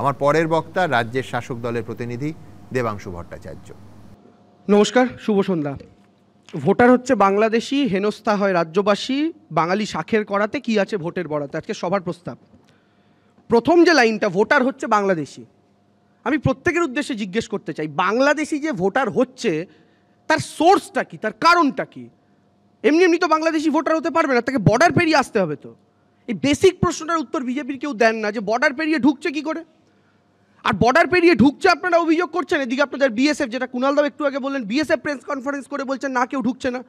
আমার পরের বক্তা রাজ্যের শাসক দলের প্রতিনিধি দেবাংশু ভট্টাচার্য। নমস্কার, শুভ সন্ধ্যা। ভোটার হচ্ছে বাংলাদেশি, হেনস্থা হয় রাজ্যবাসী, বাঙালি শাখের করাতে কি আছে ভোটের বরাতে, আজকে সবার প্রস্তাব। প্রথম যে লাইনটা, ভোটার হচ্ছে বাংলাদেশি, আমি প্রত্যেকের উদ্দেশ্যে জিজ্ঞেস করতে চাই, বাংলাদেশি যে ভোটার হচ্ছে তার সোর্সটা কি, তার কারণটা কি? এমনি এমনি তো বাংলাদেশি ভোটার হতে পারবে না, তাকে বর্ডার পেরিয়ে আসতে হবে। তো এই বেসিক প্রশ্নটার উত্তর বিজেপির কেউ দেন না, যে বর্ডার পেরিয়ে ঢুকছে কি করে। আর বর্ডার পেরিয়ে ঢুকছে আপনারা অভিযোগ করছেন, এদিকে আপনাদের বিএসএফ, যেটা কুণাল দাও একটু আগে বললেন, বিএসএফ প্রেস কনফারেন্স করে বলছেন না কেউ ঢুকছে না।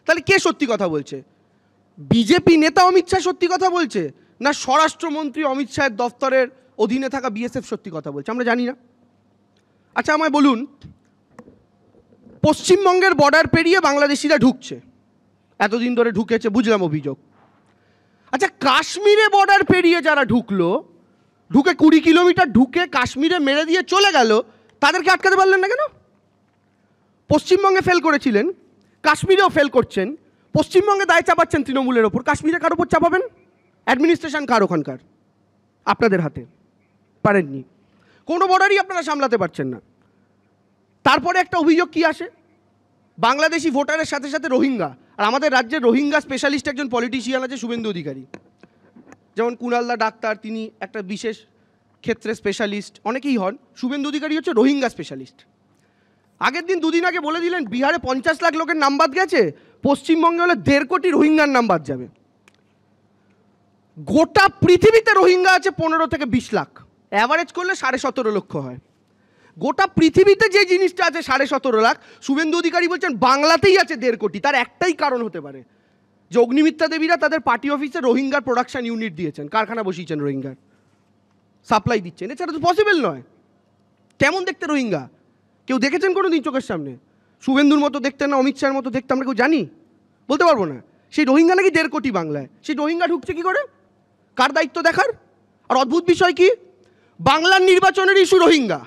তাহলে কে সত্যি কথা বলছে? বিজেপি নেতা অমিত শাহ সত্যি কথা বলছে, না স্বরাষ্ট্রমন্ত্রী অমিত শাহের দফতরের অধীনে থাকা বিএসএফ সত্যি কথা বলছে? আমরা জানি না। আচ্ছা আমায় বলুন, পশ্চিমবঙ্গের বর্ডার পেরিয়ে বাংলাদেশিরা ঢুকছে, এতদিন ধরে ঢুকেছে, বুঝলাম অভিযোগ। আচ্ছা কাশ্মীরে বর্ডার পেরিয়ে যারা ঢুকলো, ঢুকে 20 কিলোমিটার ঢুকে কাশ্মীরে মেরে দিয়ে চলে গেল, তাদেরকে আটকাতে পারলেন না কেন? পশ্চিমবঙ্গে ফেল করেছিলেন, কাশ্মীরেও ফেল করছেন, পশ্চিমবঙ্গে দায় চাপাচ্ছেন তৃণমূলের ওপর, কাশ্মীরে কার ওপর চাপাবেন? অ্যাডমিনিস্ট্রেশন কার ওখানকার? আপনাদের হাতে। পারেননি, কোনো বর্ডারই আপনারা সামলাতে পারছেন না। তারপরে একটা অভিযোগ কি আসে, বাংলাদেশি ভোটারের সাথে সাথে রোহিঙ্গা। আর আমাদের রাজ্যের রোহিঙ্গা স্পেশালিস্ট একজন পলিটিশিয়ান আছে, শুভেন্দু অধিকারী। যেমন কুণালদা ডাক্তার, তিনি একটা বিশেষ ক্ষেত্রে স্পেশালিস্ট, অনেকেই হন। শুভেন্দু অধিকারী হচ্ছে রোহিঙ্গা স্পেশালিস্ট। আগের দিন, দুদিন আগে বলে দিলেন বিহারে 50 লাখ লোকের নাম বাদ গেছে, পশ্চিমবঙ্গে হলে 1.5 কোটি রোহিঙ্গার নাম বাদ যাবে। গোটা পৃথিবীতে রোহিঙ্গা আছে 15 থেকে 20 লাখ, অ্যাভারেজ করলে 17.5 লক্ষ হয়। গোটা পৃথিবীতে যে জিনিসটা আছে 17.5 লাখ, শুভেন্দু অধিকারী বলছেন বাংলাতেই আছে 1.5 কোটি। তার একটাই কারণ হতে পারে, যে অগ্নিমিত্রা দেবীরা তাদের পার্টি অফিসে রোহিঙ্গার প্রোডাকশন ইউনিট দিয়েছেন, কারখানা বসিয়েছেন, রোহিঙ্গার সাপ্লাই দিচ্ছেন। এছাড়া তো পসিবল নয়। কেমন দেখতে রোহিঙ্গা কেউ দেখেছেন কোনো দিন চোখের সামনে? শুভেন্দুর মতো দেখতে না অমিত শাহের মতো দেখতে আমরা কেউ জানি? বলতে পারবো না। সেই রোহিঙ্গা নাকি 1.5 কোটি বাংলায়, সেই রোহিঙ্গা ঢুকছে কি করে? কার দায়িত্ব দেখার? আর অদ্ভুত বিষয় কি, বাংলার নির্বাচনের ইস্যু রোহিঙ্গা,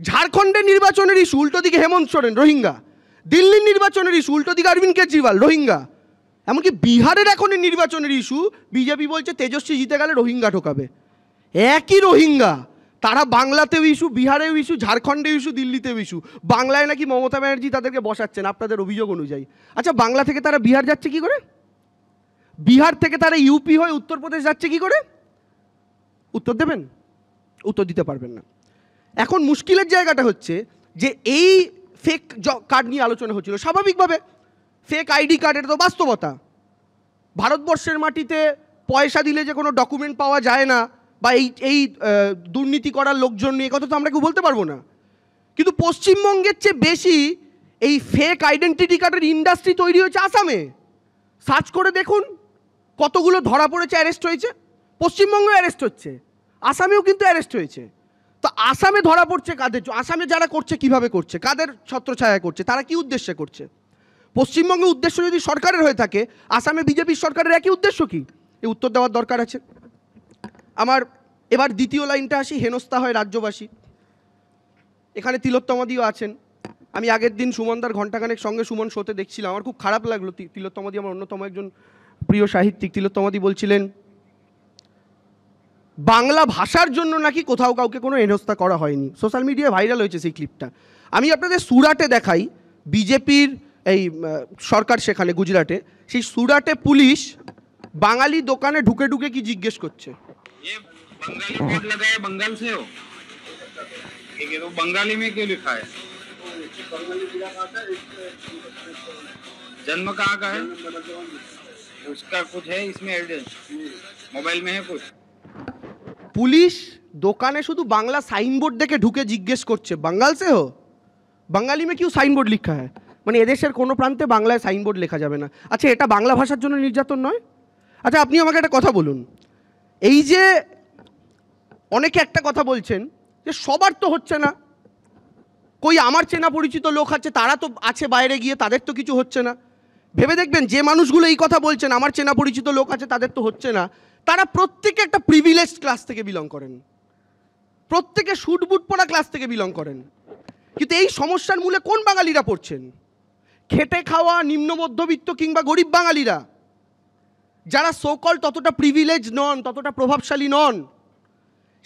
ঝাড়খণ্ডের নির্বাচনের ইস্যু উল্টো দিকে হেমন্ত সোরেন রোহিঙ্গা, দিল্লির নির্বাচনের ইস্যু উল্টো দিকে অরবিন্দ কেজরিওয়াল রোহিঙ্গা, এমনকি বিহারের এখনই নির্বাচনের ইস্যু বিজেপি বলছে তেজস্বী জিতে গেলে রোহিঙ্গা ঢোকাবে। একই রোহিঙ্গা, তারা বাংলাতেও ইস্যু, বিহারেও ইস্যু, ঝাড়খণ্ডেও ইস্যু, দিল্লিতেও ইস্যু। বাংলায় নাকি মমতা ব্যানার্জি তাদেরকে বসাচ্ছেন আপনাদের অভিযোগ অনুযায়ী। আচ্ছা বাংলা থেকে তারা বিহার যাচ্ছে কি করে? বিহার থেকে তারা ইউপি হয়ে উত্তরপ্রদেশ যাচ্ছে কি করে? উত্তর দেবেন? উত্তর দিতে পারবেন না। এখন মুশকিলের জায়গাটা হচ্ছে যে এই ফেক কার্ড নিয়ে আলোচনা হচ্ছিল, স্বাভাবিকভাবে ফেক আইডি কার্ড, এটা তো বাস্তবতা। ভারতবর্ষের মাটিতে পয়সা দিলে যে কোনো ডকুমেন্ট পাওয়া যায় না, বা এই দুর্নীতি করার লোকজন নিয়ে কথা তো আমরা কেউ বলতে পারবো না। কিন্তু পশ্চিমবঙ্গের চেয়ে বেশি এই ফেক আইডেন্টিটি কার্ডের ইন্ডাস্ট্রি তৈরি হয়েছে আসামে। সার্চ করে দেখুন কতগুলো ধরা পড়েছে, অ্যারেস্ট হয়েছে। পশ্চিমবঙ্গেও অ্যারেস্ট হচ্ছে, আসামেও কিন্তু অ্যারেস্ট হয়েছে। তো আসামে ধরা পড়ছে কাদের? আসামে যারা করছে কিভাবে করছে, কাদের ছত্রছায়া করছে, তারা কি উদ্দেশ্যে করছে? পশ্চিমবঙ্গের উদ্দেশ্য যদি সরকারের হয়ে থাকে, আসামে বিজেপির সরকারের একই উদ্দেশ্য কি? এই উত্তর দেওয়ার দরকার আছে। আমার এবার দ্বিতীয় লাইনটা আসি, হেনস্থা হয় রাজ্যবাসী। এখানে তিলোত্তমাদিও আছেন। আমি আগের দিন সুমনদার ঘণ্টাখানেক সঙ্গে সুমন শোতে দেখছিলাম, আমার খুব খারাপ লাগলো। তিলোত্তমাদি আমার অন্যতম একজন প্রিয় সাহিত্যিক। তিলোত্তমাদি বলছিলেন বাংলা ভাষার জন্য নাকি কোথাও কাউকে কোনো হেনস্থা করা হয়নি। সোশ্যাল মিডিয়ায় ভাইরাল হয়েছে সেই ক্লিপটা। আমি আপনাদের সুরাটে দেখাই, বিজেপির এই সরকার সেখানে গুজরাটে, সেই সুরাটে পুলিশ বাঙালি দোকানে ঢুকে ঢুকে কি জিজ্ঞেস করছে। जन्म कहाँ का है, उसका कुछ है इसमें एविडेंस, मोबाइल में है कुछ? পুলিশ দোকানে শুধু বাংলা সাইনবোর্ড দেখে ঢুকে জিজ্ঞেস করছে বাঙ্গাল সে হো, বাঙালি মে কিউ সাইনবোর্ড লিখা হয়। মানে এদেশের কোনো প্রান্তে বাংলায় সাইনবোর্ড লেখা যাবে না। আচ্ছা এটা বাংলা ভাষার জন্য নির্যাতন নয়? আচ্ছা আপনি আমাকে একটা কথা বলুন, এই যে অনেকে একটা কথা বলছেন যে সবার তো হচ্ছে না, কই আমার চেনা পরিচিত লোক আছে, তারা তো আছে বাইরে গিয়ে, তাদের তো কিছু হচ্ছে না। ভেবে দেখবেন যে মানুষগুলো এই কথা বলছেন আমার চেনা পরিচিত লোক আছে তাদের তো হচ্ছে না, তারা প্রত্যেকে একটা প্রিভিলেজড ক্লাস থেকে বিলং করেন, প্রত্যেকে শুট বুট পরা ক্লাস থেকে বিলং করেন। কিন্তু এই সমস্যার মূলে কোন বাঙালিরা পড়ছেন? খেটে খাওয়া নিম্ন মধ্যবিত্ত কিংবা গরিব বাঙালিরা, যারা সোকল ততটা প্রিভিলেজ নন, ততটা প্রভাবশালী নন।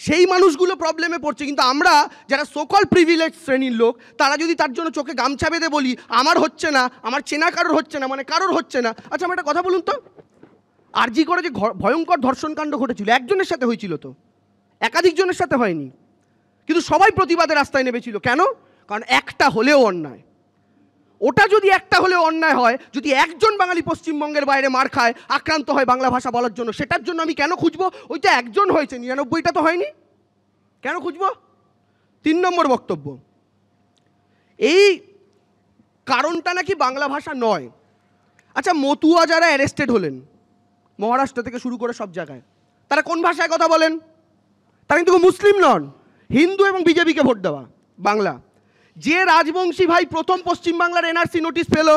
সেই মানুষগুলো প্রবলেমে পড়ছে। কিন্তু আমরা যারা সোকল প্রিভিলেজ শ্রেণীর লোক, তারা যদি তার জন্য চোখে গামছা বেঁধে বলি আমার হচ্ছে না, আমার চেনা কারোর হচ্ছে না, মানে কারোর হচ্ছে না। আচ্ছা আমার একটা কথা বলুন তো, আরজি করে যে ভয়ঙ্কর ধর্ষণকাণ্ড ঘটেছিল, একজনের সাথে হয়েছিল তো, একাধিক জনের সাথে হয়নি, কিন্তু সবাই প্রতিবাদের রাস্তায় নেমেছিল। কেন? কারণ একটা হলেও অন্যায়। ওটা যদি একটা হলেও অন্যায় হয়, যদি একজন বাঙালি পশ্চিমবঙ্গের বাইরে মার খায়, আক্রান্ত হয় বাংলা ভাষা বলার জন্য, সেটার জন্য আমি কেন খুঁজবো? ওইটা একজন হয়েছে, 99টা তো হয়নি, কেন খুঁজবো? 3 নম্বর বক্তব্য, এই কারণটা নাকি বাংলা ভাষা নয়। আচ্ছা মতুয়া যারা অ্যারেস্টেড হলেন মহারাষ্ট্র থেকে শুরু করে সব জায়গায়, তারা কোন ভাষায় কথা বলেন? তারা কিন্তু মুসলিম নন, হিন্দু এবং বিজেপিকে ভোট দেওয়া, বাংলা। যে রাজবংশী ভাই প্রথম পশ্চিমবাংলার এনআরসি নোটিশ পেল,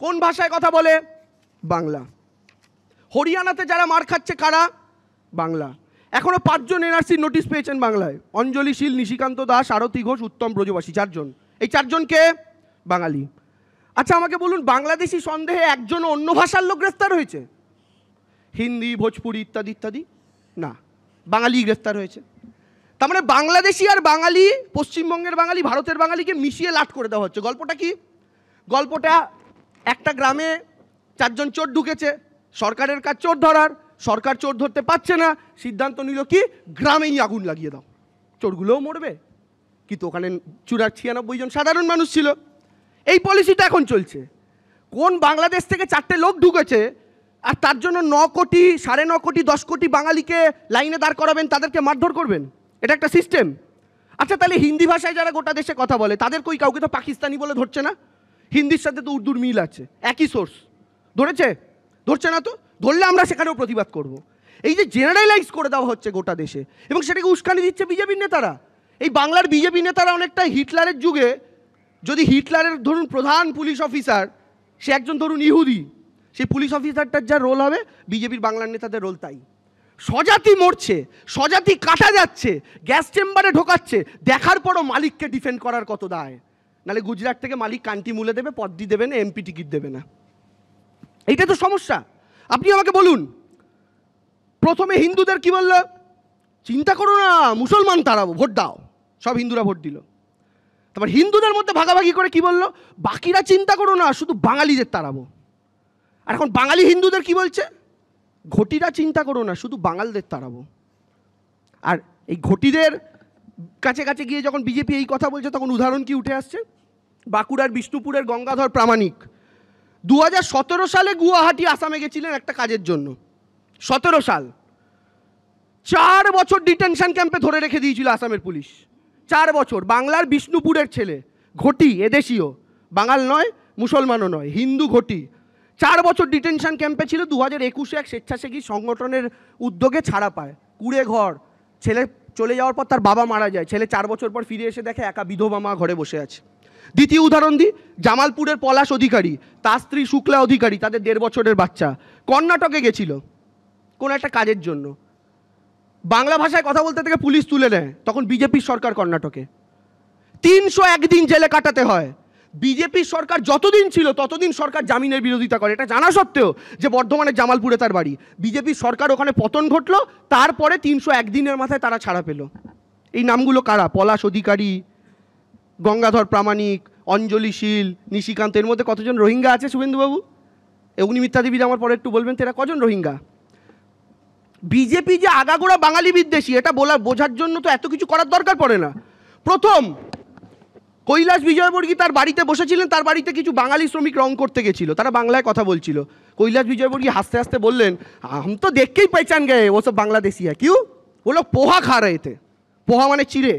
কোন ভাষায় কথা বলে? বাংলা। হরিয়ানাতে যারা মার খাচ্ছে কারা? বাংলা। এখনো 5 জন এনআরসি নোটিশ পেয়েছেন বাংলায়, অঞ্জলি শীল, নিশিকান্ত দাস, আরতি ঘোষ, উত্তম ব্রজবাসী, 4 জন। এই 4 জনকে বাঙালি। আচ্ছা আমাকে বলুন, বাংলাদেশি সন্দেহে একজন অন্য ভাষার লোক গ্রেফতার হয়েছে? হিন্দি, ভোজপুরি ইত্যাদি ইত্যাদি? না, বাঙালি গ্রেফতার হয়েছে। তার মানে বাংলাদেশি আর বাঙালি, পশ্চিমবঙ্গের বাঙালি ভারতের বাঙালিকে মিশিয়ে লাট করে দেওয়া হচ্ছে। গল্পটা কি? গল্পটা একটা গ্রামে 4 জন চোর ঢুকেছে, সরকারের কাজ চোর ধরার, সরকার চোর ধরতে পারছে না, সিদ্ধান্ত নিল কি গ্রামেই আগুন লাগিয়ে দাও, চোরগুলোও মরবে। কিন্তু ওখানে 96 জন সাধারণ মানুষ ছিল। এই পলিসিটা এখন চলছে। কোন বাংলাদেশ থেকে 4টে লোক ঢুকেছে আর তার জন্য 9 কোটি, 9.5 কোটি, 10 কোটি বাঙালিকে লাইনে দাঁড় করাবেন, তাদেরকে মারধর করবেন? এটা একটা সিস্টেম। আচ্ছা তাহলে হিন্দি ভাষায় যারা গোটা দেশে কথা বলে তাদের কই কাউকে তো পাকিস্তানি বলে ধরছে না? হিন্দির সাথে তো উর্দুর মিল আছে, একই সোর্স, ধরেছে? ধরছে না তো? ধরলে আমরা সেখানেও প্রতিবাদ করব। এই যে জেনারেলাইজ করে দেওয়া হচ্ছে গোটা দেশে, এবং সেটাকে উস্কানি দিচ্ছে বিজেপির নেতারা। এই বাংলার বিজেপি নেতারা অনেকটা হিটলারের যুগে, যদি হিটলারের ধরুন প্রধান পুলিশ অফিসার সে একজন ধরুন ইহুদি, সেই পুলিশ অফিসারটার যা রোল হবে বিজেপির বাংলার নেতাদের রোল তাই। স্বজাতি মরছে, স্বজাতি কাটা যাচ্ছে, গ্যাস চেম্বারে ঢোকাচ্ছে, দেখার পরও মালিককে ডিফেন্ড করার কত দায়? নাহলে গুজরাট থেকে মালিক কান্টি মুলে দেবে, পদ্মী দেবে না, এমপি টিকিট দেবে না। এইটা তো সমস্যা। আপনি আমাকে বলুন, প্রথমে হিন্দুদের কি বললো? চিন্তা করো না, মুসলমান তাড়াবো, ভোট দাও। সব হিন্দুরা ভোট দিল। তারপর হিন্দুদের মধ্যে ভাগাভাগি করে কি বললো? বাকিরা চিন্তা করো না, শুধু বাঙালিদের তাড়াবো। আর এখন বাঙালি হিন্দুদের কি বলছে? ঘটিরা চিন্তা করো না, শুধু বাঙালদের তাড়াবো। আর এই ঘটিদের কাছে কাছে গিয়ে যখন বিজেপি এই কথা বলছে, তখন উদাহরণ কি উঠে আসছে? বাঁকুড়ার বিষ্ণুপুরের গঙ্গাধর প্রামাণিক 2017 সালে গুয়াহাটি আসামে গেছিলেন একটা কাজের জন্য। 17 সাল, 4 বছর ডিটেনশন ক্যাম্পে ধরে রেখে দিয়েছিল আসামের পুলিশ। 4 বছর। বাংলার বিষ্ণুপুরের ছেলে, ঘটি, এদেশীয়, বাঙাল নয়, মুসলমানও নয়, হিন্দু ঘটি, 4 বছর ডিটেনশন ক্যাম্পে ছিল। 2021-এ এক স্বেচ্ছাসেবী সংগঠনের উদ্যোগে ছাড়া পায়। কুড়ে ঘর, ছেলে চলে যাওয়ার পর তার বাবা মারা যায়, ছেলে 4 বছর পর ফিরে এসে দেখে একা বিধবা মা ঘরে বসে আছে। দ্বিতীয় উদাহরণ দিই, জামালপুরের পলাশ অধিকারী, তার স্ত্রী শুক্লা অধিকারী, তাদের 1.5 বছরের বাচ্চা, কর্ণাটকে গেছিল কোনো একটা কাজের জন্য। বাংলা ভাষায় কথা বলতে থেকে পুলিশ তুলে নেয়, তখন বিজেপির সরকার কর্ণাটকে। 301 দিন জেলে কাটাতে হয়। বিজেপির সরকার যতদিন ছিল ততদিন সরকার জামিনের বিরোধিতা করে, এটা জানা সত্ত্বেও যে বর্ধমানের জামালপুরে তার বাড়ি। বিজেপির সরকার ওখানে পতন ঘটলো, তারপরে 301 দিনের মাথায় তারা ছাড়া পেল। এই নামগুলো কারা? পলাশ অধিকারী, গঙ্গাধর প্রামাণিক, অঞ্জলি শীল, নিশিকান্ত। এর মধ্যে কতজন রোহিঙ্গা আছে শুভেন্দুবাবু? অগ্নিমিত্রা দেবী আমার পরে একটু বলবেন তো, এরা কজন রোহিঙ্গা? বিজেপি যে আগাগোড়া বাঙালি বিদ্বেষী, এটা বোঝার জন্য তো এত কিছু করার দরকার পড়ে না। প্রথম কৈলাস বিজয়বর্গী তার বাড়িতে বসেছিলেন, তার বাড়িতে কিছু বাঙালি শ্রমিক রং করতে গেছিল, তারা বাংলায় কথা বলছিল। কৈলাস বিজয়বর্গী হাসতে হাসতে বললেন, हम तो देख के ही पहचान गए वो सब बांग्लादेशी है। क्यों? वो लोग पोहा खा रहे थे। पोहा মানে চিড়ে,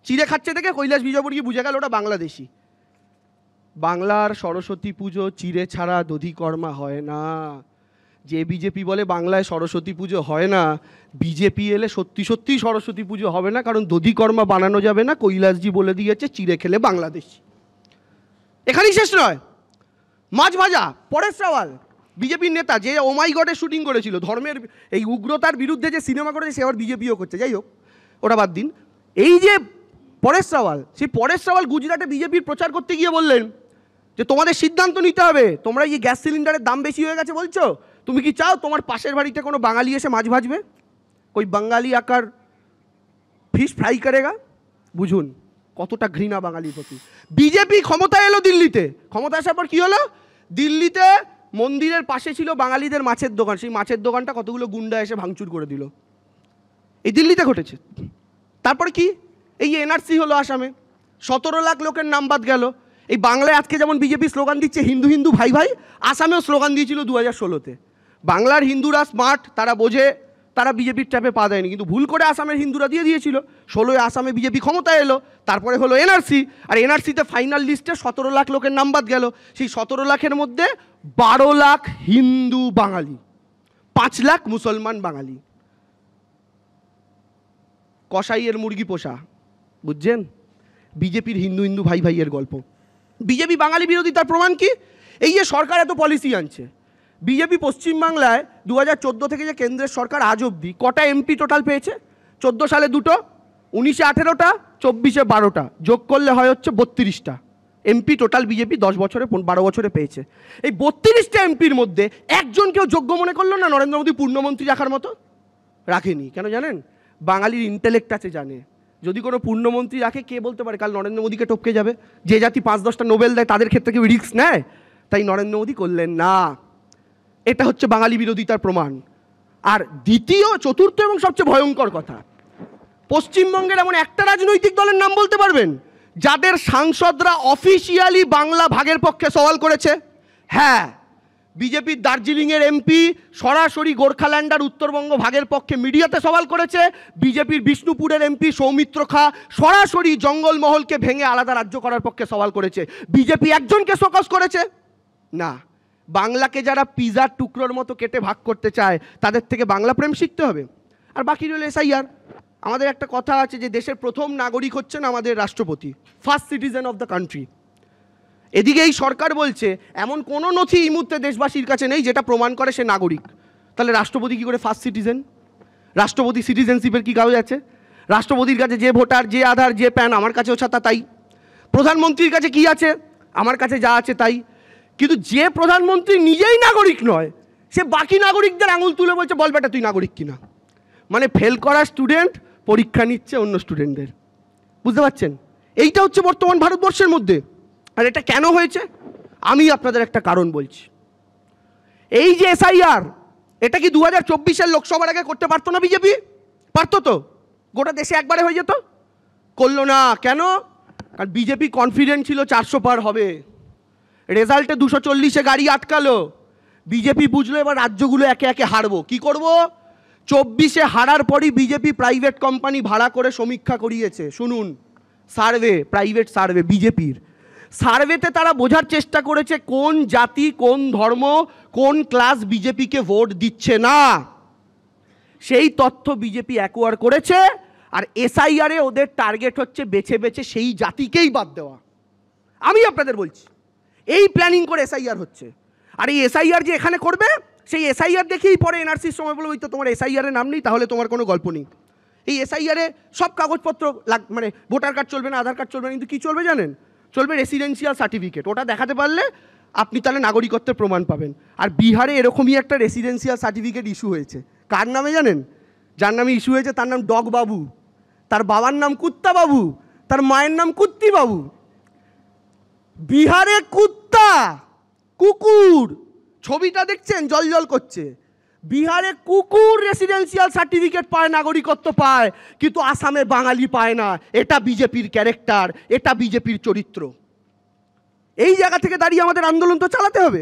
চিড়ে খাচ্ছে দেখে কৈলাস বিজয়বর্গী বুঝে গেল ওটা বাংলাদেশি। বাংলার সরস্বতী পুজো চিড়ে ছাড়া দধিকর্মা হয় না। যে বিজেপি বলে বাংলায় সরস্বতী পুজো হয় না, বিজেপি এলে সত্যি সত্যিই সরস্বতী পুজো হবে না, কারণ দধিকর্মা বানানো যাবে না, কৈলাসজি বলে দিয়েছে চিড়ে খেলে বাংলাদেশি। এখানেই শেষ নয়, মাছ ভাজা। পরেশ রাওয়াল বিজেপির নেতা, যে ও মাই গডের শুটিং করেছিল, ধর্মের এই উগ্রতার বিরুদ্ধে যে সিনেমা করেছে, সে আবার বিজেপিও করছে। যাই হোক, ওটা বাদ দিন। এই যে পরেশ রাওয়াল, সেই পরেশ রাওয়াল গুজরাটে বিজেপির প্রচার করতে গিয়ে বললেন যে তোমাদের সিদ্ধান্ত নিতে হবে, তোমরা এই গ্যাস সিলিন্ডারের দাম বেশি হয়ে গেছে বলছো, তুমি কি চাও তোমার পাশের বাড়িতে কোনো বাঙালি এসে মাছ ভাজবে? कोई बंगाली आकर ফিশ ফ্রাই করেগা, বুঝুন কতটা ঘৃণা বাঙালির প্রতি। বিজেপি ক্ষমতায় এলো দিল্লিতে, ক্ষমতা আসার পর কী হলো, দিল্লিতে মন্দিরের পাশে ছিল বাঙালিদের মাছের দোকান, সেই মাছের দোকানটা কতগুলো গুন্ডা এসে ভাঙচুর করে দিল, এই দিল্লিতে ঘটেছে। তারপরে কি, এই এনআরসি হলো আসামে, 17 লাখ লোকের নাম বাদ গেল। এই বাংলায় আজকে যেমন বিজেপি স্লোগান দিচ্ছে হিন্দু হিন্দু ভাই ভাই, আসামেও স্লোগান দিয়েছিল 2016-তে। বাংলার হিন্দুরা স্মার্ট, তারা বোঝে, তারা বিজেপির ট্র্যাপে পা দেয়নি, কিন্তু ভুল করে আসামের হিন্দুরা দিয়ে দিয়েছিল। 16-এ আসামে বিজেপি ক্ষমতায় এলো, তারপরে হলো এনআরসি, আর এনআরসিতে ফাইনাল লিস্টে 17 লাখ লোকের নাম বাদ গেল। সেই 17 লাখের মধ্যে 12 লাখ হিন্দু বাঙালি, 5 লাখ মুসলমান বাঙালি। কসাইয়ের মুরগি পোষা, বুঝছেন, বিজেপির হিন্দু হিন্দু ভাই ভাইয়ের গল্প। বিজেপি বাঙালি বিরোধিতার প্রমাণ কি, এই যে সরকার এত পলিসি আনছে। বিজেপি পশ্চিমবাংলায় 2014 থেকে যে কেন্দ্রের সরকার আজ অবধি কটা এমপি টোটাল পেয়েছে? 14 সালে 2টো, 19-এ 18টা, 24-এ 12টা, যোগ করলে হয় হচ্ছে 32টা এমপি টোটাল বিজেপি 10 বছরে 12 বছরে পেয়েছে। এই 32টা এমপির মধ্যে একজন কেউ যোগ্য মনে করলো না নরেন্দ্র মোদী পূর্ণমন্ত্রী রাখার মতো? রাখেনি। কেন জানেন? বাঙালির ইন্টেলেক্ট আছে, জানে যদি কোনো পূর্ণমন্ত্রী রাখে কে বলতে পারে কাল নরেন্দ্র মোদীকে টপকে যাবে। যে জাতি 5-10টা নোবেল দেয় তাদের ক্ষেত্রে কেউ রিস্ক নেয়, তাই নরেন্দ্র মোদী করলেন না। এটা হচ্ছে বাঙালি বিরোধিতার প্রমাণ। আর দ্বিতীয়, চতুর্থ এবং সবচেয়ে ভয়ঙ্কর কথা, পশ্চিমবঙ্গের এমন একটা রাজনৈতিক দলের নাম বলতে পারবেন যাদের সাংসদরা অফিসিয়ালি বাংলা ভাগের পক্ষে সওয়াল করেছে? হ্যাঁ, বিজেপির দার্জিলিংয়ের এমপি সরাসরি গোর্খাল্যান্ড আর উত্তরবঙ্গ ভাগের পক্ষে মিডিয়াতে সওয়াল করেছে। বিজেপির বিষ্ণুপুরের এমপি সৌমিত্র খা সরাসরি জঙ্গলমহলকে ভেঙে আলাদা রাজ্য করার পক্ষে সওয়াল করেছে। বিজেপি একজনকে শোকজ করেছে না। বাংলাকে যারা পিজার টুকরোর মতো কেটে ভাগ করতে চায় তাদের থেকে বাংলা প্রেম শিখতে হবে। আর বাকি রইল এসআইআর। আমাদের একটা কথা আছে যে দেশের প্রথম নাগরিক হচ্ছেন আমাদের রাষ্ট্রপতি, first citizen of the country. এদিকে এই সরকার বলছে এমন কোনো নথি এই মুহূর্তে দেশবাসীর কাছে নেই যেটা প্রমাণ করে সে নাগরিক। তাহলে রাষ্ট্রপতি কী করে ফার্স্ট সিটিজেন? রাষ্ট্রপতি সিটিজেনশিপের কী কাগজ আছে? রাষ্ট্রপতির কাছে যে ভোটার, যে আধার, যে প্যান, আমার কাছেও ছাতা তাই। প্রধানমন্ত্রীর কাছে কি আছে? আমার কাছে যা আছে তাই। কিন্তু যে প্রধানমন্ত্রী নিজেই নাগরিক নয়, সে বাকি নাগরিকদের আঙুল তুলে বলছে বল বেটা তুই নাগরিক কিনা। মানে ফেল করা স্টুডেন্ট পরীক্ষা নিচ্ছে অন্য স্টুডেন্টদের। বুঝতে পারছেন? এইটা হচ্ছে বর্তমান ভারতবর্ষের মধ্যে। আর এটা কেন হয়েছে আমি আপনাদের একটা কারণ বলছি। এই যে এসআইআর, এটা কি 2024-এর লোকসভার আগে করতে পারতো না বিজেপি? পারতো তো, গোটা দেশে একবারে হয়ে যেত। করলো না কেন? কারণ বিজেপি কনফিডেন্ট ছিল 400 পার হবে। রেজাল্টে 240-এ গাড়ি আটকালো। বিজেপি বুঝলো এবার রাজ্যগুলো একে একে হারবো। কি করব? 24-এ হারার পরই বিজেপি প্রাইভেট কোম্পানি ভাড়া করে সমীক্ষা করিয়েছে। শুনুন, সার্ভে, প্রাইভেট সার্ভে বিজেপির। সার্ভেতে তারা বোঝার চেষ্টা করেছে কোন জাতি, কোন ধর্ম, কোন ক্লাস বিজেপিকে ভোট দিচ্ছে না। সেই তথ্য বিজেপি অ্যাকোয়ার করেছে। আর এসআইআরে ওদের টার্গেট হচ্ছে বেছে বেছে সেই জাতিকেই বাদ দেওয়া। আমি আপনাদের বলছি এই প্ল্যানিং করে এসআইআর হচ্ছে। আর এই এসআইআর যে এখানে করবে, সেই এসআইআর দেখেই পরে এনআরসির সময় বলবে ওই তো তোমার এসআইআরের নাম নেই, তাহলে তোমার কোনো গল্প নেই। এই এসআইআরে সব কাগজপত্র মানে ভোটার কার্ড চলবে না, আধার কার্ড চলবে না, কিন্তু কী চলবে জানেন? চলবে রেসিডেন্সিয়াল সার্টিফিকেট। ওটা দেখাতে পারলে আপনি তাহলে নাগরিকত্বের প্রমাণ পাবেন। আর বিহারে এরকমই একটা রেসিডেন্সিয়াল সার্টিফিকেট ইস্যু হয়েছে। কার নামে জানেন? যার নামে ইস্যু হয়েছে তার নাম ডগ বাবু, তার বাবার নাম কুত্তা বাবু, তার মায়ের নাম কুত্তি বাবু। বিহারে কুত্তা, কুকুর, ছবিটা দেখছেন জল জল করছে। বিহারে কুকুর রেসিডেন্সিয়াল সার্টিফিকেট পায়, নাগরিকত্ব পায়, কিন্তু আসামে বাঙালি পায় না। এটা বিজেপির ক্যারেক্টার, এটা বিজেপির চরিত্র। এই জায়গা থেকে দাঁড়িয়ে আমাদের আন্দোলন তো চালাতে হবে।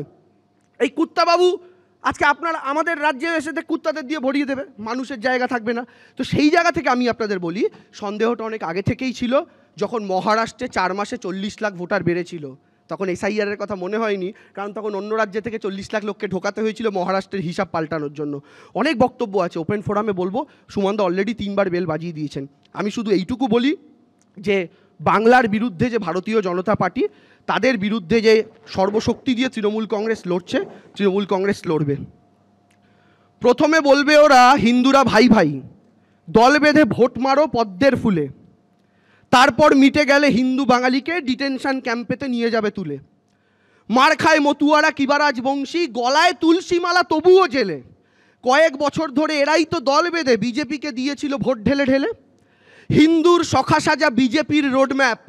এই কুত্তাবাবু আজকে আপনারা আমাদের রাজ্যে এসে কুত্তাদের দিয়ে ভরিয়ে দেবে, মানুষের জায়গা থাকবে না। তো সেই জায়গা থেকে আমি আপনাদের বলি, সন্দেহটা অনেক আগে থেকেই ছিল। যখন মহারাষ্ট্রে 4 মাসে 40 লাখ ভোটার বেড়েছিল, তখন এসআইআরের কথা মনে হয়নি, কারণ তখন অন্য রাজ্য থেকে 40 লাখ লোককে ঢোকাতে হয়েছিল মহারাষ্ট্রের হিসাব পাল্টানোর জন্য। অনেক বক্তব্য আছে, ওপেন ফোরামে বলবো। সুমনদা অলরেডি 3বার বেল বাজিয়ে দিয়েছেন। আমি শুধু এইটুকু বলি যে বাংলার বিরুদ্ধে যে ভারতীয় জনতা পার্টি, তাদের বিরুদ্ধে যে সর্বশক্তি দিয়ে তৃণমূল কংগ্রেস লড়ছে, তৃণমূল কংগ্রেস লড়বে। প্রথমে বলবে ওরা হিন্দুরা ভাই ভাই, দল বেঁধে ভোট মারো পদ্মের ফুলে, তারপর মিটে গেলে হিন্দু বাঙালিকে ডিটেনশন ক্যাম্পেতে নিয়ে যাবে তুলে। মার খায় মতুয়ারা কিবারাজ বংশী, গলায় তুলসী মালা তবুও জেলে। কয়েক বছর ধরে এরাই তো দল বেঁধে বিজেপিকে দিয়েছিল ভোট ঢেলে ঢেলে। হিন্দুর সখা সাজা বিজেপির রোডম্যাপ,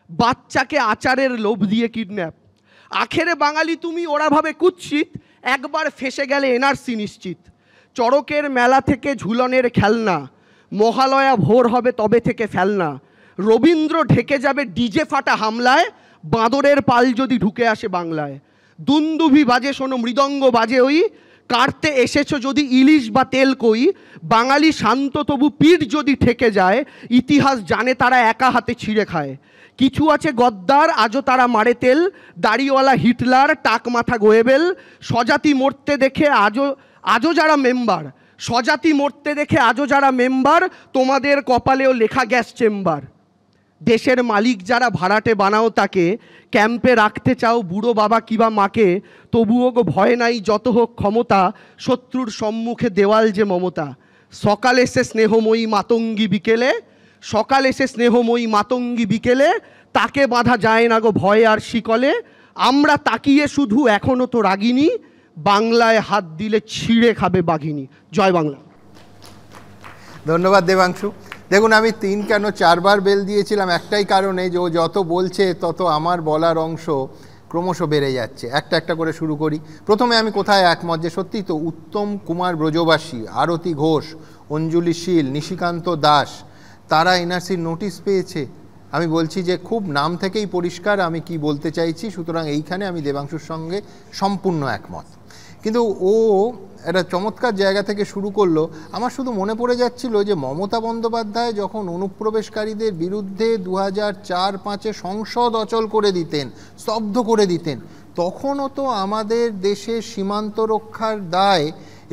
বাচ্চাকে আচারের লোভ দিয়ে কিডন্যাপ। আখেরে বাঙালি তুমি, ওরা ভাবে কুৎসিত, একবার ফেসে গেলে এনআরসি নিশ্চিত। চড়কের মেলা থেকে ঝুলনের খেলনা, মহালয়া ভোর হবে তবে থেকে ফেলনা। রবীন্দ্র ঢেকে যাবে ডিজে ফাটা হামলায়, বাঁদরের পাল যদি ঢুকে আসে বাংলায়। দুন্দুভি বাজে শোনো, মৃদঙ্গ বাজে ওই, কাটতে এসেছো যদি ইলিশ বা তেল কই। বাঙালি শান্ত তবু পিঠ যদি ঠেকে যায়, ইতিহাস জানে তারা একা হাতে ছিঁড়ে খায়। কিছু আছে গদ্দার আজও তারা মারে তেল, দাড়িওয়ালা হিটলার টাক মাথা গোয়েবেল। স্বজাতি মরতে দেখে আজও যারা মেম্বার, স্বজাতি মরতে দেখে আজও যারা মেম্বার, তোমাদের কপালেও লেখা গ্যাস চেম্বার। দেশের মালিক যারা ভাড়াটে বানাও তাকে, ক্যাম্পে রাখতে চাও বুড়ো বাবা কিবা মাকে। তবুও গো ভয় নাই যত হোক ক্ষমতা, শত্রুর সম্মুখে দেওয়াল যে মমতা। সকাল এসে স্নেহময়ী মাতঙ্গী বিকেলে, সকাল এসে স্নেহময়ী মাতঙ্গী বিকেলে, তাকে বাঁধা যায় না গো ভয় আর শিকলে। আমরা তাকিয়ে শুধু এখনো তো রাগিনী, বাংলায় হাত দিলে ছিঁড়ে খাবে বাঘিনী। জয় বাংলা। ধন্যবাদ দেবাংশু। দেখুন, আমি 3 কেন 4 বার বেল দিয়েছিলাম একটাই কারণে, যে ও যত বলছে তত আমার বলার অংশ ক্রমশ বেড়ে যাচ্ছে। একটা করে শুরু করি। প্রথমে আমি কোথায় একমত, যে সত্যিই তো উত্তম কুমার ব্রজবাসী, আরতি ঘোষ, অঞ্জলি শীল, নিশিকান্ত দাস, তারা এনআরসির নোটিশ পেয়েছে। আমি বলছি যে খুব নাম থেকেই পরিষ্কার আমি কি বলতে চাইছি, সুতরাং এইখানে আমি দেবাংশুর সঙ্গে সম্পূর্ণ একমত। কিন্তু ও একটা চমৎকার জায়গা থেকে শুরু করলো। আমার শুধু মনে পড়ে যাচ্ছিল যে মমতা বন্দ্যোপাধ্যায় যখন অনুপ্রবেশকারীদের বিরুদ্ধে 2004-05 সংসদ অচল করে দিতেন, স্তব্ধ করে দিতেন, তখনও তো আমাদের দেশের সীমান্ত রক্ষার দায়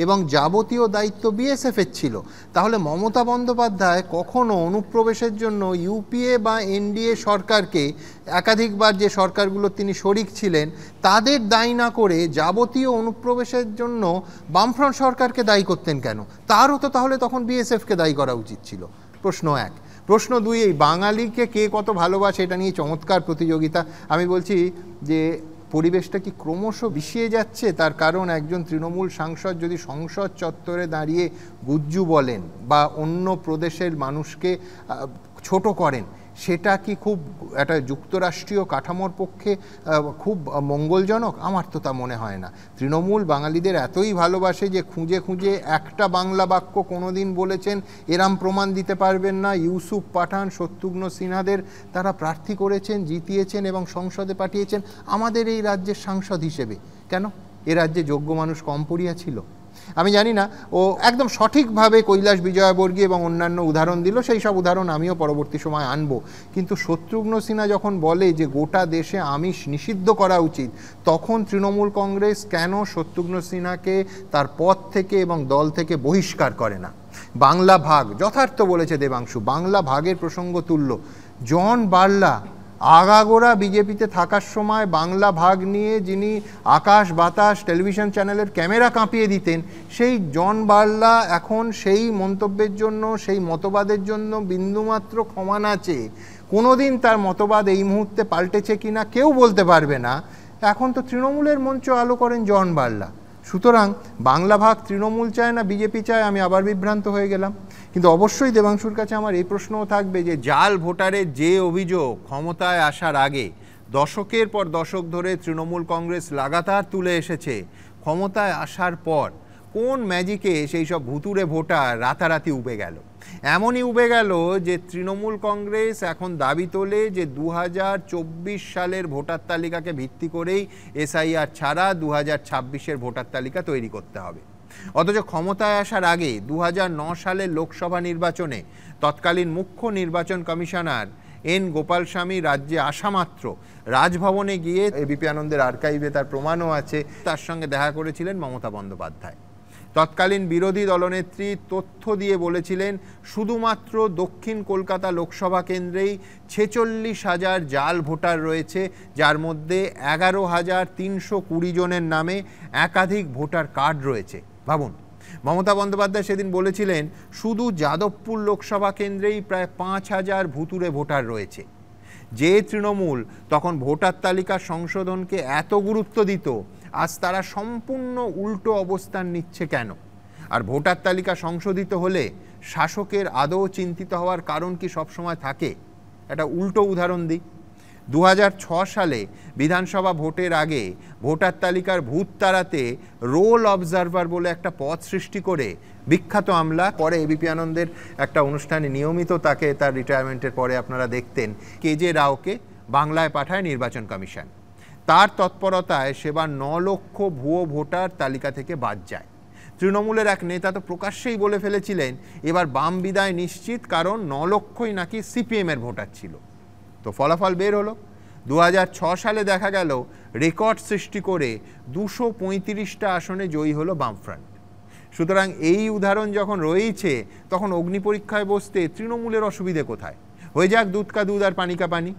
এবং যাবতীয় দায়িত্ব বিএসএফের ছিল। তাহলে মমতা বন্দ্যোপাধ্যায় কখনো অনুপ্রবেশের জন্য ইউপিএ বা এনডিএ সরকারকে, একাধিকবার যে সরকারগুলো তিনি শরিক ছিলেন, তাদের দায়ী না করে যাবতীয় অনুপ্রবেশের জন্য বামফ্রন্ট সরকারকে দায়ী করতেন কেন? তারও তো তাহলে তখন বিএসএফকে দায়ী করা উচিত ছিল। প্রশ্ন 1। প্রশ্ন 2, এই বাঙালিকে কে কত ভালোবাসে এটা নিয়ে চমৎকার প্রতিযোগিতা। আমি বলছি যে পরিবেশটা কি ক্রমশ বিষিয়ে যাচ্ছে? তার কারণ একজন তৃণমূল সাংসদ যদি সংসদ চত্বরে দাঁড়িয়ে গুজ্জু বলেন বা অন্য প্রদেশের মানুষকে ছোট করেন, সেটা কি খুব একটা যুক্তরাষ্ট্রীয় কাঠামোর পক্ষে খুব মঙ্গলজনক? আমার তো তা মনে হয় না। তৃণমূল বাঙালিদের এতই ভালোবাসে যে খুঁজে খুঁজে একটা বাংলা বাক্য কোনোদিন বলেছেন এরাম প্রমাণ দিতে পারবেন না। ইউসুফ পাঠান, শত্রুঘ্ন সিনহাদের তারা প্রার্থী করেছেন, জিতিয়েছেন এবং সংসদে পাঠিয়েছেন আমাদের এই রাজ্যের সাংসদ হিসেবে। কেন? এ রাজ্যে যোগ্য মানুষ কম পড়িয়া ছিল? আমি জানি না। ও একদম সঠিকভাবে কৈলাস বিজয়বর্গী এবং অন্যান্য উদাহরণ দিল, সেই সব উদাহরণ আমিও পরবর্তী সময় আনব। কিন্তু শত্রুঘ্ন সিনহা যখন বলে যে গোটা দেশে আমিষ নিষিদ্ধ করা উচিত, তখন তৃণমূল কংগ্রেস কেন শত্রুঘ্ন সিনহাকে তার পদ থেকে এবং দল থেকে বহিষ্কার করে না? বাংলা ভাগ যথার্থ বলেছে দেবাংশু, বাংলা ভাগের প্রসঙ্গ তুলল। জন বার্লা আগাগোড়া বিজেপিতে থাকার সময় বাংলা ভাগ নিয়ে যিনি আকাশ বাতাস টেলিভিশন চ্যানেলের ক্যামেরা কাঁপিয়ে দিতেন, সেই জন বার্লা এখন সেই মন্তব্যের জন্য, সেই মতবাদের জন্য বিন্দুমাত্র ক্ষমা না চেয়ে, কোনোদিন তার মতবাদ এই মুহূর্তে পাল্টেছে কিনা কেউ বলতে পারবে না। এখন তো তৃণমূলের মঞ্চ আলো করেন জন বার্লা। সুতরাং বাংলা ভাগ তৃণমূল চায় না বিজেপি চায়, আমি আবার বিভ্রান্ত হয়ে গেলাম। কিন্তু অবশ্যই দেবাংশুর কাছে আমার এই প্রশ্নও থাকবে যে জাল ভোটারের যে অভিযোগ ক্ষমতায় আসার আগে দশকের পর দশক ধরে তৃণমূল কংগ্রেস লাগাতার তুলে এসেছে, ক্ষমতায় আসার পর কোন ম্যাজিকে সেই সব ভুতুড়ে ভোটার রাতারাতি উবে গেল? এমনই উবে গেল যে তৃণমূল কংগ্রেস এখন দাবি তোলে যে 2024 সালের ভোটার তালিকাকে ভিত্তি করেই এসআইআর ছাড়া 2026-এর ভোটার তালিকা তৈরি করতে হবে। অথচ ক্ষমতায় আসার আগে 2009 সালের লোকসভা নির্বাচনে তৎকালীন মুখ্য নির্বাচন কমিশনার এন গোপালস্বামী রাজ্যে আসা মাত্র রাজভবনে গিয়ে, এবিপি আনন্দের আর্কাইভে তার প্রমাণও আছে, তার সঙ্গে দেখা করেছিলেন মমতা বন্দ্যোপাধ্যায়। তৎকালীন বিরোধী দলনেত্রী তথ্য দিয়ে বলেছিলেন শুধুমাত্র দক্ষিণ কলকাতা লোকসভা কেন্দ্রেই 46,000 জাল ভোটার রয়েছে, যার মধ্যে 11,320 জনের নামে একাধিক ভোটার কার্ড রয়েছে। ভাবুন, মমতা বন্দ্যোপাধ্যায় সেদিন বলেছিলেন শুধু যাদবপুর লোকসভা কেন্দ্রেই প্রায় 5,000 ভুতুড়ে ভোটার রয়েছে। যে তৃণমূল তখন ভোটার তালিকা সংশোধনকে এত গুরুত্ব দিত, আজ তারা সম্পূর্ণ উল্টো অবস্থান নিচ্ছে কেন? আর ভোটার তালিকা সংশোধিত হলে শাসকের আদৌ চিন্তিত হওয়ার কারণ কি সবসময় থাকে? একটা উল্টো উদাহরণ দিই। 2006 সালে বিধানসভা ভোটের আগে ভোটার তালিকার ভূত তাড়াতে রোল অবজারভার বলে একটা পদ সৃষ্টি করে বিখ্যাত আমলা, পরে এবিপি আনন্দের একটা অনুষ্ঠানে নিয়মিত তাকে তার রিটায়ারমেন্টের পরে আপনারা দেখতেন, কেজে রাওকে বাংলায় পাঠায় নির্বাচন কমিশন। তার তৎপরতায় সেবার 9 লক্ষ ভুয়ো ভোটার তালিকা থেকে বাদ যায়। তৃণমূলের এক নেতা তো প্রকাশ্যেই বলে ফেলেছিলেন এবার বাম বিদায় নিশ্চিত, কারণ 9 লক্ষই নাকি সিপিএমের ভোটার ছিল। তো ফলাফল বের হলো। 2006 সালে দেখা গেল রেকর্ড সৃষ্টি করে 235টা আসনে জয়ী হলো বামফ্রন্ট। সুতরাং এই উদাহরণ যখন রয়েছে, তখন অগ্নি পরীক্ষায় বসতে তৃণমূলের অসুবিধে কোথায়? হয়ে যাক দুধ কা দুধ আর পানি কা পানি।